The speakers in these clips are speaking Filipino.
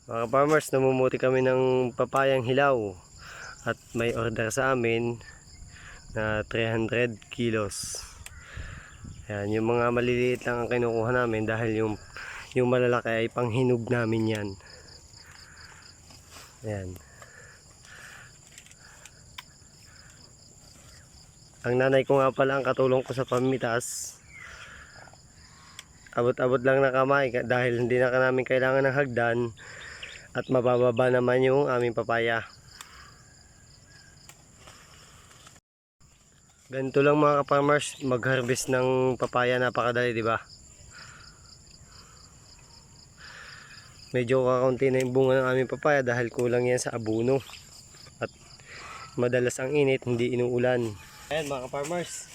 Mga farmers, namumuti kami ng papayang hilaw at may order sa amin na 300 kilos. Ayan, yung mga maliliit lang ang kinukuha namin dahil yung malalaki ay panghinog namin yan. Ayan. Ang nanay ko nga pala ang katulong ko sa pamitas. Abot-abot lang na kamay dahil hindi na namin kailangan ng hagdan at mabababa naman yung aming papaya. Ganito lang mga ka-farmers mag-harvest ng papaya, napakadali, di ba? Medyo kakaunti na yung bunga ng aming papaya dahil kulang yan sa abono at madalas ang init, hindi inuulan. Ayan mga ka-farmers,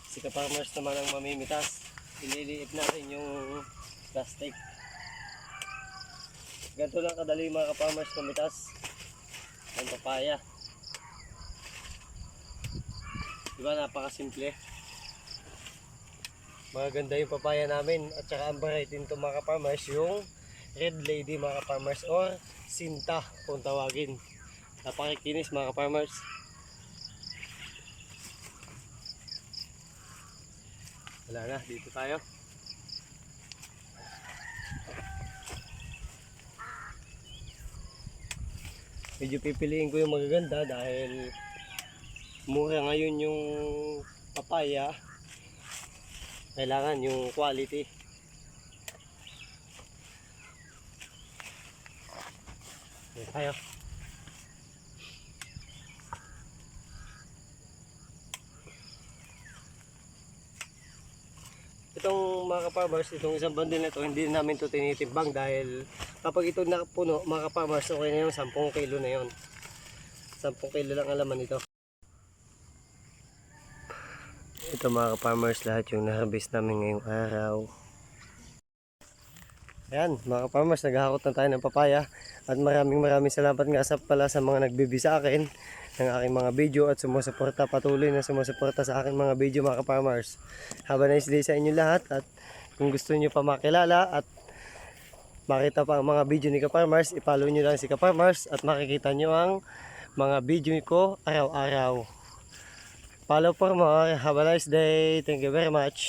si ka-farmers naman ang mamimitas. Ililiit natin yung plastic. Ganito lang kadali mga ka-farmers mamitas ng papaya. Diba, napakasimple. Maganda yung papaya namin at saka ang variety nito mga ka-farmers, yung Red Lady mga ka-farmers or Sinta kung tawagin. Napakikinis mga ka-farmers. Wala na, dito tayo. Medyo pipiliin ko yung magaganda dahil mura ngayon yung papaya. Kailangan yung quality. Dito tayo. Itong mga ka-farmers, itong isang bundle na ito, hindi namin ito tinitimbang dahil kapag ito napuno mga ka-farmers, okay na yung 10 kilo na yun. 10 kilo lang ang laman ito. Ito mga ka-farmers, lahat yung na-harvest namin ngayong araw. Ayan mga ka-farmers, naghahakot na tayo ng papaya at maraming salamat nga pala sa mga nagbibigay sa akin ng aking mga video at sumusuporta, patuloy na sumusuporta sa aking mga video mga ka-farmers. Have a nice day sa inyo lahat at kung gusto niyo pa makilala at makita pa ang mga video ni ka-farmers, i-follow nyo lang si ka-farmers at makikita nyo ang mga video ko araw-araw. Follow for more. Have a nice day. Thank you very much.